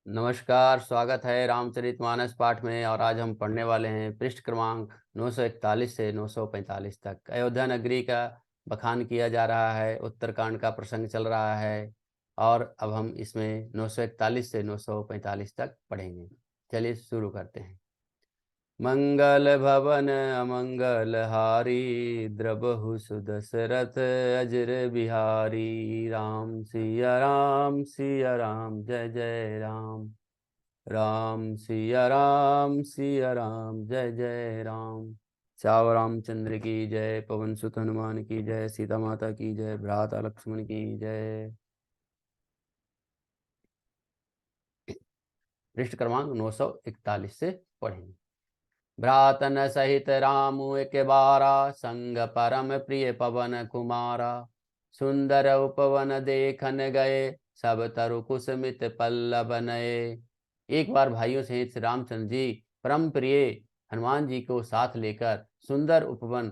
नमस्कार, स्वागत है रामचरितमानस पाठ में। और आज हम पढ़ने वाले हैं पृष्ठ क्रमांक 941 से 945 तक। अयोध्या नगरी का बखान किया जा रहा है, उत्तरकांड का प्रसंग चल रहा है और अब हम इसमें 941 से 945 तक पढ़ेंगे। चलिए शुरू करते हैं। मंगल भवन अमंगल हारी, द्रबहु सुदशरथ अजर बिहारी। राम सिया राम जय जय राम। सिया राम जय जय राम। श्याम रामचंद्र की जय। पवन सुत हनुमान की जय। सीता माता की जय। भ्राता लक्ष्मण की जय। पृष्ठ क्रमांक 941 से पढ़ेंगे। भ्रातन सहित रामु एक बारा, संग परम प्रिय पवन कुमारा। सुंदर उपवन देखन गए, सब तरु कुसमित पल्लव नए। एक बार भाइयों सहित श्री रामचंद्र जी परम प्रिय हनुमान जी को साथ लेकर सुंदर उपवन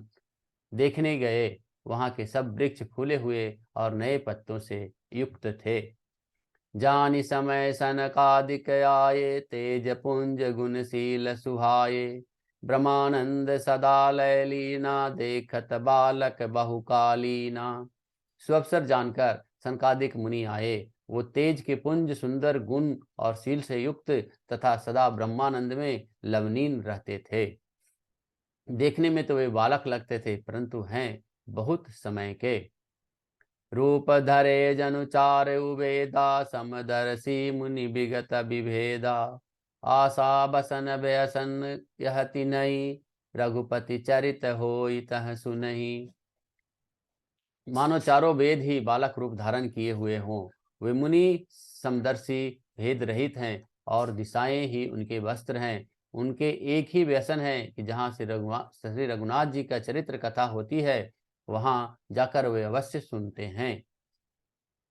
देखने गए। वहां के सब वृक्ष फूले हुए और नए पत्तों से युक्त थे। जानि समय सनकादिक आये, तेज पुंज गुणशील सुहाये। ब्रह्मानंद सदा लय लीना, देखत बालक बहुकालीना। सुअवसर जानकर सनकादिक मुनि आए। वो तेज के पुंज, सुंदर गुण और शील से युक्त तथा सदा ब्रह्मानंद में लवलीन रहते थे। देखने में तो वे बालक लगते थे, परंतु हैं बहुत समय के। रूप धरे जनु चार उवेदा, समदर्शी मुनि विगत विभेदा। आशा बसन व्यसन यहति नहीं, रघुपति चरित होई तह सुनहि। मानो चारों वेद ही बालक रूप धारण किए हुए हों। वे मुनि समदर्शी, भेद रहित हैं और दिशाएं ही उनके वस्त्र हैं। उनके एक ही व्यसन है कि जहाँ श्री रघुनाथ जी का चरित्र कथा होती है, वहां जाकर वे अवश्य सुनते हैं।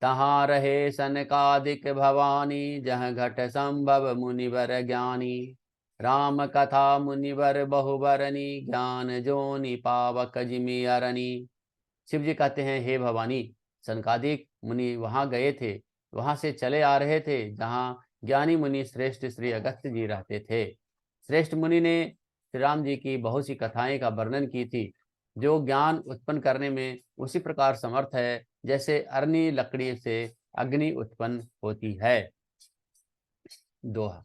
तहाँ रहे सनकादिक भवानी, जहाँ घट संभव मुनिवर ज्ञानी। राम कथा मुनिवर बहुबरनी, ज्ञान जोनि पावक जिमि अरनी। शिव जी कहते हैं, हे भवानी, सनकादिक मुनि वहां गए थे, वहां से चले आ रहे थे जहां ज्ञानी मुनि श्रेष्ठ श्री अगस्त्य जी रहते थे। श्रेष्ठ मुनि ने श्री राम जी की बहुत सी कथाएं का वर्णन की थी, जो ज्ञान उत्पन्न करने में उसी प्रकार समर्थ है जैसे अरनी लकड़ी से अग्नि उत्पन्न होती है। दोहा।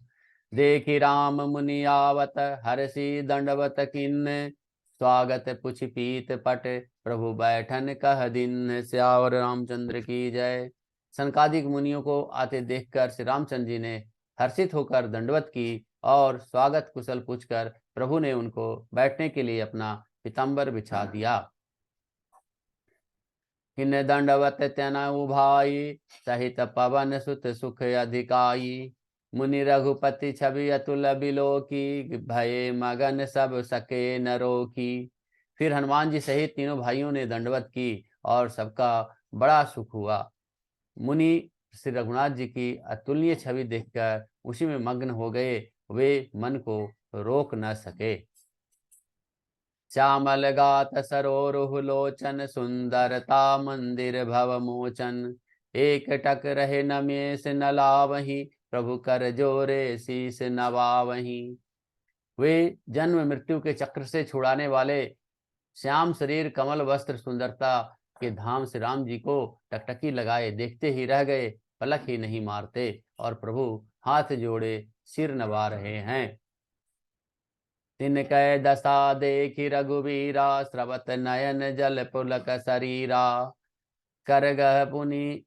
देखी राम मुनि आवत, हरषि दंडवत किन्न। स्वागत पुछ पीत पट, प्रभु बैठन कह दिन। श्यावर रामचंद्र की जय। सनकादिक मुनियों को आते देखकर श्री रामचंद्र जी ने हर्षित होकर दंडवत की और स्वागत कुशल पूछकर प्रभु ने उनको बैठने के लिए अपना पीताम्बर बिछा दिया। किन दंडवत तना उभाई, सहित पवन सुत सुख अधिकाई। मुनि रघुपति छवि अतुल बिलो की, भये मगन सब सके नरो की। फिर हनुमान जी सहित तीनों भाइयों ने दंडवत की और सबका बड़ा सुख हुआ। मुनि श्री रघुनाथ जी की अतुलनीय छवि देखकर उसी में मग्न हो गए, वे मन को रोक न सके। श्यामल गात सरोरुह लोचन, सुंदरता मंदिर भव मोचन। एक टक रहे नमेश न लावहीं, प्रभु कर जोरे शीस नवावहीं। वे जन्म मृत्यु के चक्र से छुड़ाने वाले श्याम शरीर, कमल वस्त्र, सुंदरता के धाम श्री राम जी को टकटकी लगाए देखते ही रह गए, पलक ही नहीं मारते और प्रभु हाथ जोड़े सिर नवा रहे हैं। तिनकै दशा देखी रघुवीरा, स्रवत नयन जल पुलक शरीरा। कर गह पुनि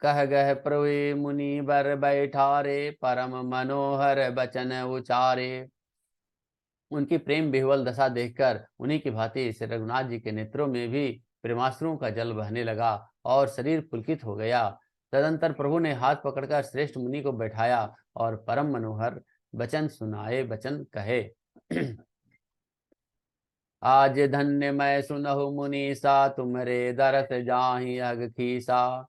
कह गह प्रभु मुनि बर बैठारे, परम मनोहर बचन उचारे। उनकी प्रेम विह्वल दशा देखकर उन्हीं की भांति श्री रघुनाथ जी के नेत्रों में भी प्रेमाश्रुओं का जल बहने लगा और शरीर पुलकित हो गया। तदंतर प्रभु ने हाथ पकड़कर श्रेष्ठ मुनि को बैठाया और परम मनोहर वचन सुनाए, वचन कहे। आज धन्य मैं सुनहु मुनीसा, तुमरे दरस जाहि अग खीसा।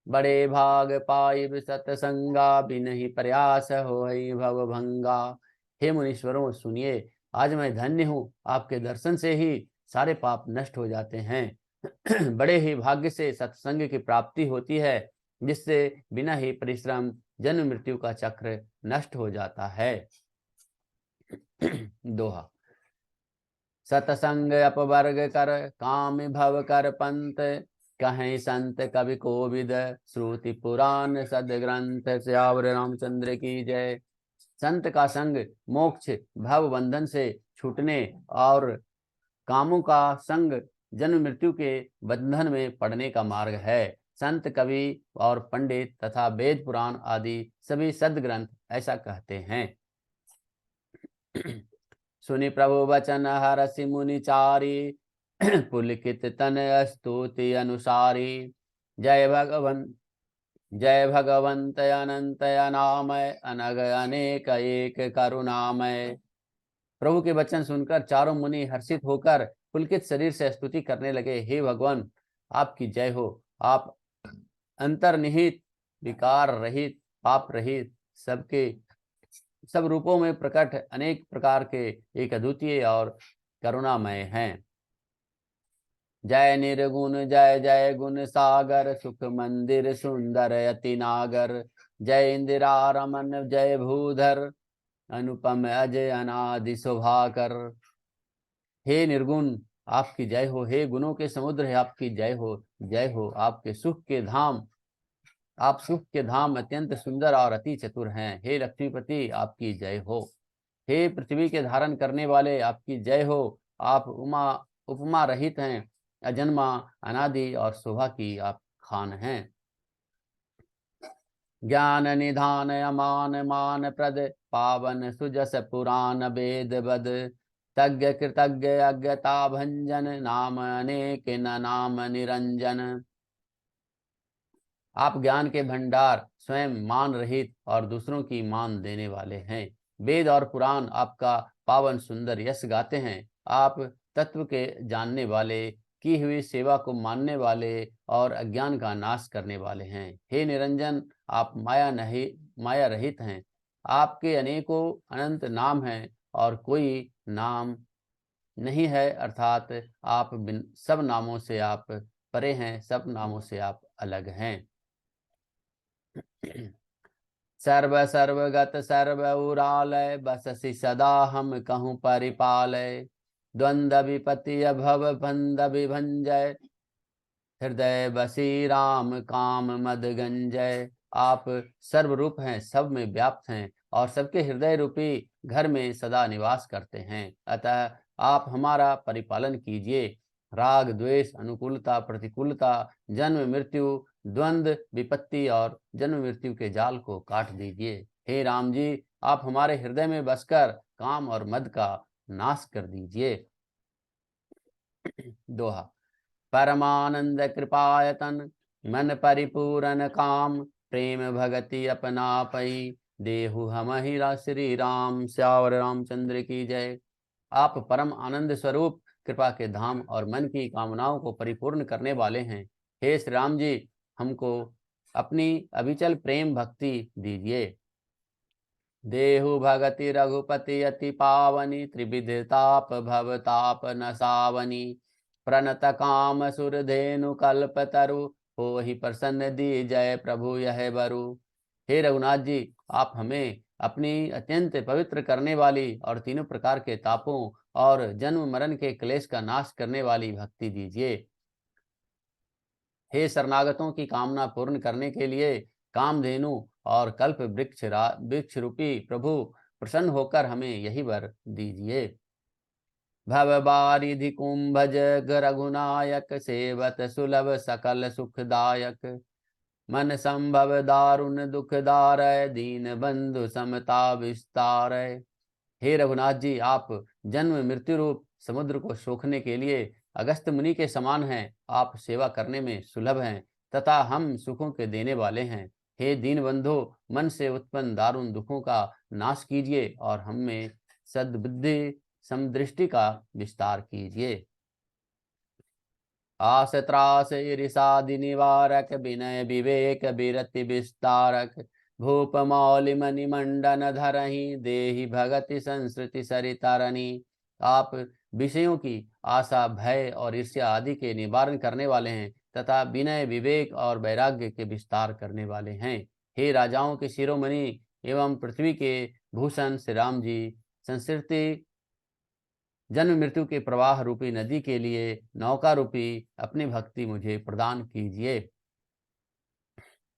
बड़े भाग पाई सतसंगा, बिनहि प्रयास होई भव भंगा। हे मुनीश्वरों, सुनिए, आज मैं धन्य हूँ, आपके दर्शन से ही सारे पाप नष्ट हो जाते हैं। बड़े ही भाग्य से सत्संग की प्राप्ति होती है। जिससे बिना ही परिश्रम जन्म मृत्यु का चक्र नष्ट हो जाता है। दोहा। सतसंग अपवर्ग कर काम भव कर पंत, कहें संत कवि कोविद श्रुति पुराण सदग्रंथ। श्यावर रामचंद्र की जय। संत का संग मोक्ष भव बंधन से छूटने और कामों का संग जन्म मृत्यु के बंधन में पड़ने का मार्ग है। संत कवि और पंडित तथा वेद पुराण आदि सभी सदग्रंथ ऐसा कहते हैं। सुनि प्रभु वचन हरसि मुनि चारी, पुलकित तन स्तुति अनुसारी। जय भगवंत अनंत अनामय, अनग अनेक एक करुणामय। प्रभु के वचन सुनकर चारों मुनि हर्षित होकर पुलकित शरीर से स्तुति करने लगे। हे भगवान, आपकी जय हो। आप अंतर्निहित, विकार रहित, पाप रहित, सब रूपों में प्रकट अनेक प्रकार के एक अद्वितीय और करुणामय हैं। जय निर्गुण जय जय गुण सागर, सुख मंदिर सुंदर अति नागर। जय इंदिरा रमन जय भूधर, अनुपम अजय अनादि शोभाकर। हे निर्गुण आपकी जय हो, हे गुणों के समुद्र है आपकी जय हो। जय हो आपके सुख के धाम, आप सुख के धाम अत्यंत सुंदर और अति चतुर हैं। हे लक्ष्मीपति आपकी जय हो। हे पृथ्वी के धारण करने वाले आपकी जय हो। आप उपमा रहित हैं, अजन्मा अनादि और शोभा की आप खान हैं। ज्ञान निधान अमान मान प्रद, पावन सुजस पुराण वेद बद। तज्ञ कृतज्ञ अज्ञता भंजन, नाम अनेक न नाम निरंजन। आप ज्ञान के भंडार, स्वयं मान रहित और दूसरों की मान देने वाले हैं। वेद और पुराण आपका पावन सुंदर यश गाते हैं। आप तत्व के जानने वाले, की हुई सेवा को मानने वाले और अज्ञान का नाश करने वाले हैं। हे निरंजन, आप माया रहित हैं। आपके अनेकों अनंत नाम हैं और कोई नाम नहीं है, अर्थात आप सब नामों से आप परे हैं, सब नामों से आप अलग हैं। सर्व सर्वगत सर्व उरालय, बससि सदा हम कहूँ परिपालय। द्वंद्व विपत्ति भव बंध विभंजय, हृदय बसी राम काम मद गंजय। आप सर्वरूप हैं, सब में व्याप्त हैं और सबके हृदय रूपी घर में सदा निवास करते हैं। अतः आप हमारा परिपालन कीजिए। राग द्वेष, अनुकूलता प्रतिकूलता, जन्म मृत्यु, द्वंद्व विपत्ति और जन्म मृत्यु के जाल को काट दीजिए। हे राम जी, आप हमारे हृदय में बसकर काम और मद का नाश कर दीजिए। दोहा। परमानंद कृपायतन, मन परिपूरन काम। प्रेम भगति अपना पई, देहु हमहि श्री राम। श्यावर रामचंद्र की जय। आप परम आनंद स्वरूप, कृपा के धाम और मन की कामनाओं को परिपूर्ण करने वाले हैं। हे श्री राम जी, हमको अपनी अविचल प्रेम भक्ति दीजिए। देहु भगति रघुपति अति पावनी, त्रिविध ताप भव ताप नसावनी। प्रणत काम सुर धेनु कल्प तरु, हो ही प्रसन्न दी जय प्रभु यह बरु। हे रघुनाथ जी, आप हमें अपनी अत्यंत पवित्र करने वाली और तीनों प्रकार के तापों और जन्म मरण के क्लेश का नाश करने वाली भक्ति दीजिए। हे शरणागतों की कामना पूर्ण करने के लिए कामधेनु और कल्प वृक्ष रूपी प्रभु प्रसन्न होकर हमें यही वर दीजिए। भव बारिधि कुंभज रघुनायक, सेवत सुलभ सकल सुखदायक। मन संभव दारुण दुखदारय, दीन बंधु समता विस्तारय। हे रघुनाथ जी, आप जन्म मृत्यु रूप समुद्र को सोखने के लिए अगस्त मुनि के समान हैं। आप सेवा करने में सुलभ हैं तथा हम सुखों के देने वाले हैं। हे दीन बंधु, मन से उत्पन्न दारुण दुखों का नाश कीजिए और हम में सद्बुद्धि समदृष्टि का विस्तार कीजिए। आस त्रास ईर्षादि निवारक, विनय विवेक विरति विस्तारक। भूप मौलि मणि मंडन धरहि, देहि भगति संस्कृति सरितरणी। आप विषयों की आशा, भय और ईर्ष्या आदि के निवारण करने वाले हैं तथा विनय, विवेक और वैराग्य के विस्तार करने वाले हैं। हे राजाओं के शिरोमणि एवं पृथ्वी के भूषण श्री राम जी, संस्कृति जन्म मृत्यु के प्रवाह रूपी नदी के लिए नौका रूपी अपनी भक्ति मुझे प्रदान कीजिए।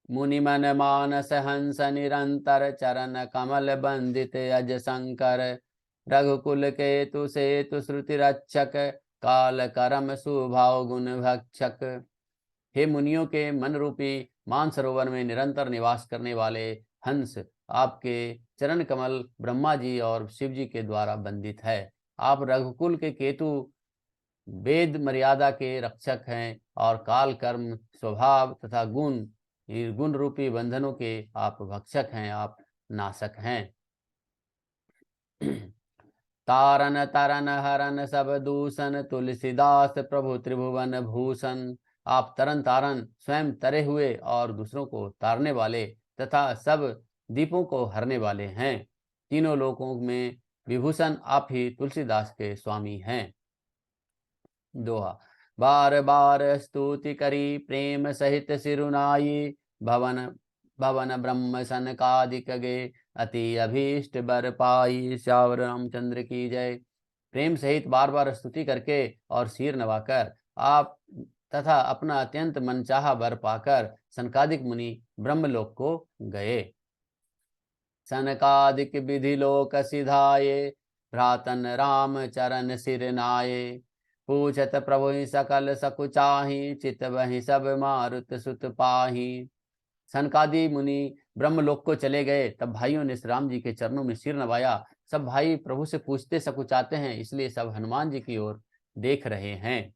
मुनि मन मानस हंस निरंतर चरण कमल बंदित अज शंकर, रघुकुल केतु सेतु श्रुति रक्षक, काल करम सुभाव गुण भक्षक। हे मुनियों के मन रूपी मानसरोवर में निरंतर निवास करने वाले हंस, आपके चरण कमल ब्रह्मा जी और शिव जी के द्वारा बंदित है। आप रघुकुल के केतु, वेद मर्यादा के रक्षक हैं और काल कर्म स्वभाव तथा गुण रूपी बंधनों के आप भक्षक हैं, आप नाशक हैं। तारन तरन हरन सब दूषण, तुलसीदास प्रभु त्रिभुवन भूषण। आप तरन तारन स्वयं तरे हुए और दूसरों को तारने वाले तथा सब दीपों को हरने वाले हैं। तीनों लोकों में विभूषण आप ही तुलसीदास के स्वामी हैं। दोहा। बार बार स्तुति करी प्रेम सहित सिरुनाई, भवन भवन ब्रह्म सनकादिक गे, अति अभीष्ट बर पाई। श्यावर रामचंद्र की जय। प्रेम सहित बार बार स्तुति करके और सिर नवाकर आप तथा अपना अत्यंत मनचाहा वर पाकर सनकादिक मुनि ब्रह्मलोक को गए। सनकादिक विधि लोक सिधाये, भ्रातन राम चरण सिर नाये। पूछत प्रभु सकल सकुचाही, चित वही सब मारुत सुत पाही। सनकादि मुनि ब्रह्मलोक को चले गए। तब भाइयों ने श्री राम जी के चरणों में सिर नवाया। सब भाई प्रभु से पूछते सकुचाते हैं, इसलिए सब हनुमान जी की ओर देख रहे हैं।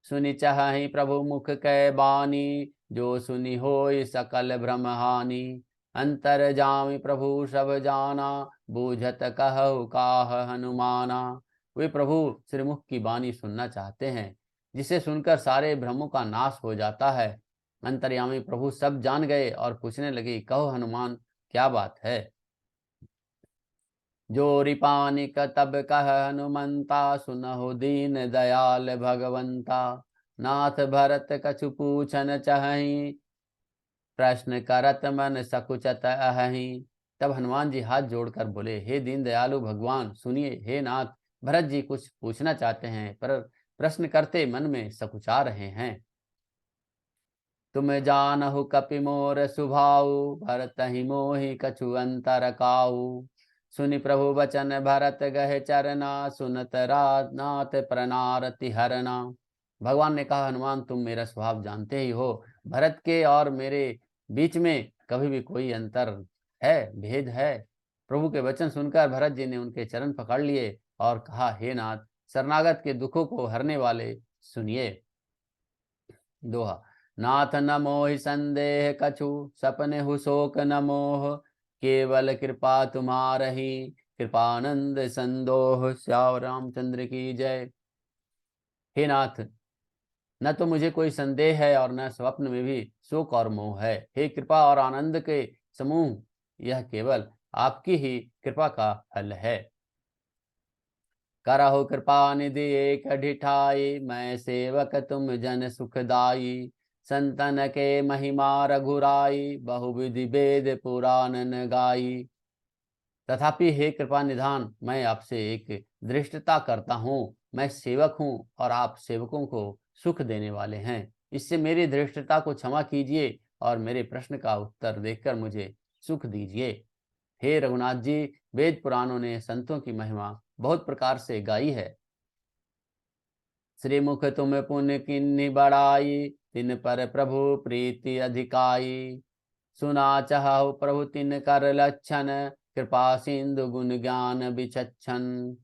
सुनि चाहि प्रभु मुख कै बानी, जो सुनि होय सकल भ्रम हानि। अंतर जामि प्रभु सब जाना, बूझत कहु काह हनुमाना। वे प्रभु श्रीमुख की बानी सुनना चाहते हैं, जिसे सुनकर सारे भ्रमों का नाश हो जाता है। अंतर्यामी प्रभु सब जान गए और पूछने लगे, कहो हनुमान क्या बात है। जो रिपानिक तब कह हनुमंता, सुनहु दीन दयाल भगवंता। नाथ भरत कछु पूछन चहई, प्रश्न करत मन सकुचत अहही। तब हनुमान जी हाथ जोड़कर बोले, हे दीन दयालु भगवान सुनिए। हे नाथ, भरत जी कुछ पूछना चाहते हैं पर प्रश्न करते मन में सकुचा रहे हैं। तुम जानहु कपि मोर सुभाऊ, भरत ही मोहि कछु अंतर काऊ। सुनि प्रभु वचन भरत गहे चरना, सुनत नाथ प्रनारति हरना। भगवान ने कहा, हनुमान तुम मेरा स्वभाव जानते ही हो। भरत के और मेरे बीच में कभी भी कोई अंतर है, भेद है। प्रभु के वचन सुनकर भरत जी ने उनके चरण पकड़ लिए और कहा, हे नाथ, शरणागत के दुखों को हरने वाले सुनिए। दोहा। नाथ न मोहि संदेह कछु, सपने हु शोक न मोह। केवल कृपा तुम्हारही, कृपानंद संदोह। श्याम रामचंद्र की जय। हे नाथ, न तो मुझे कोई संदेह है और न स्वप्न में भी शोक और मोह है। हे कृपा और आनंद के समूह, यह केवल आपकी ही कृपा का फल है। करहु कृपा निधि एक ढिठाई, मैं सेवक तुम जन सुखदाई। संतन के महिमा रघुराई, बहुविधि वेद पुराणन गाई। तथापि हे कृपा निधान, मैं आपसे एक दृष्टता करता हूँ। मैं सेवक हूँ और आप सेवकों को सुख देने वाले हैं। इससे मेरी दृष्टता को क्षमा कीजिए और मेरे प्रश्न का उत्तर देकर मुझे सुख दीजिए। हे रघुनाथ जी, वेद पुराणों ने संतों की महिमा बहुत प्रकार से गाई है। श्रीमुख तुम पुण्य किन्नी बढ़ाई, तिन पर प्रभु प्रीति अधिकाई। सुना चाहु प्रभु तिन कर लक्षण, कृपा सिंधु गुण ज्ञान विचक्षण।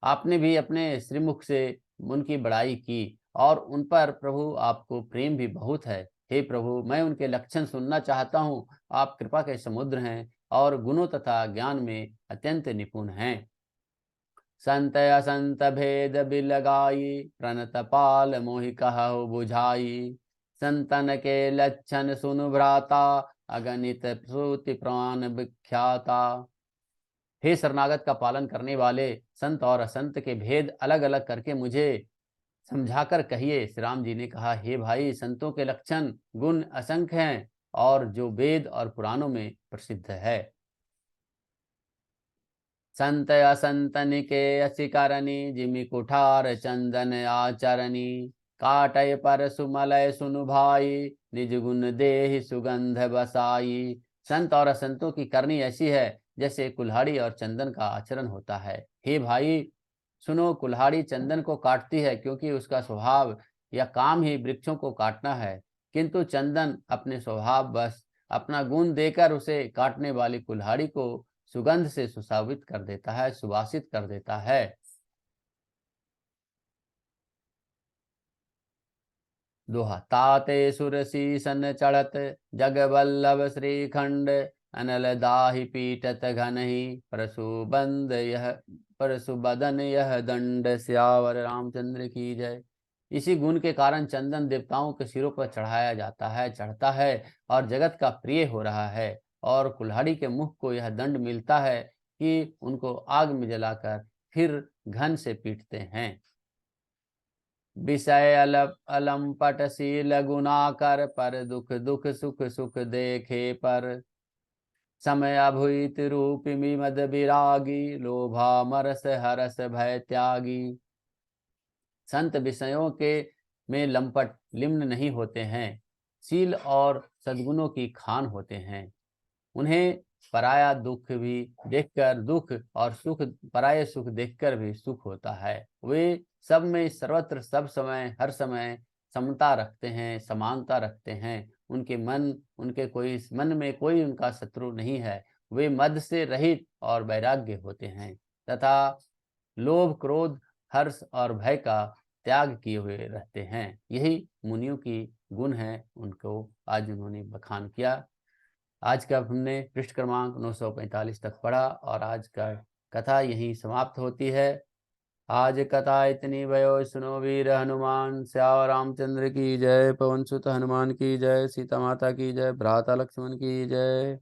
आपने भी अपने श्रीमुख से उनकी बड़ाई की और उन पर प्रभु आपको प्रेम भी बहुत है। हे प्रभु, मैं उनके लक्षण सुनना चाहता हूँ। आप कृपा के समुद्र हैं और गुणों तथा ज्ञान में अत्यंत निपुण हैं। संत असंत भेद बिलगाई, प्रणत पाल मोहि कहु बुझाई। संतन के लक्षण सुनु भ्राता, अगणित श्रुति प्राण विख्याता। हे शरणागत का पालन करने वाले, संत और असंत के भेद अलग अलग करके मुझे समझाकर कहिए। श्री राम जी ने कहा, हे भाई, संतों के लक्षण गुण असंख्य हैं और जो वेद और पुराणों में प्रसिद्ध है। संत असंतन के असी करनी, जिमि कुठार चंदन आचरणी। काटय पर सुमलय सुनु भाई, निज गुण देहि सुगंध बसाई। संत और असंतों की करनी ऐसी है जैसे कुल्हाड़ी और चंदन का आचरण होता है। हे भाई सुनो, कुल्हाड़ी चंदन को काटती है क्योंकि उसका स्वभाव या काम ही वृक्षों को काटना है, किंतु चंदन अपने स्वभाव बस अपना गुण देकर उसे काटने वाली कुल्हाड़ी को सुगंध से सुशोभित कर देता है, सुवासित कर देता है। दोहा। ताते सुरसी सन चढ़त, जग वल्लभ श्रीखंड। अनल दाहि पीटत घनहि, परशु बदन यह दंड। सियावर रामचंद्र की जय। इसी गुण के कारण चंदन देवताओं के सिरों पर चढ़ाया जाता है, चढ़ता है और जगत का प्रिय हो रहा है। और कुल्हाड़ी के मुख को यह दंड मिलता है कि उनको आग में जलाकर फिर घन से पीटते हैं। विषय अलंपट शील गुनाकर, पर दुख दुख सुख सुख देखे पर। समय अभूत रूपी मद विरागी, लोभा मरस हरस भय त्यागी। संत विषयों के में लंपट लिम्न नहीं होते हैं, शील और सद्गुणों की खान होते हैं। उन्हें पराया दुख भी देखकर दुख और सुख, पराये सुख देखकर भी सुख होता है। वे सब में सर्वत्र सब समय हर समय समता रखते हैं, समानता रखते हैं। उनके मन में कोई उनका शत्रु नहीं है। वे मद से रहित और वैराग्य होते हैं तथा लोभ क्रोध हर्ष और भय का त्याग किए हुए रहते हैं। यही मुनियों की गुण है, उनको आज उन्होंने बखान किया। आज का हमने पृष्ठ क्रमांक 945 तक पढ़ा और आज का कथा यहीं समाप्त होती है। आज कथा इतनी भयो, सुनो वीर हनुमान। श्याम रामचंद्र की जय। पवन सुत हनुमान की जय। सीता माता की जय। भ्राता लक्ष्मण की जय।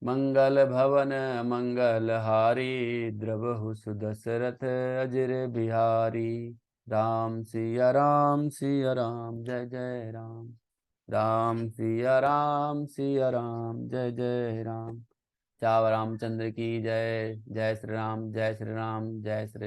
मंगल भवन मंगल हारी, द्रवहु सुदशरथ अजर बिहारी। राम सिया राम सिया राम, जय जय राम। राम सिया राम, जय जय राम। चाव रामचंद्र की जय। जय श्री राम, जय श्री राम, जय श्री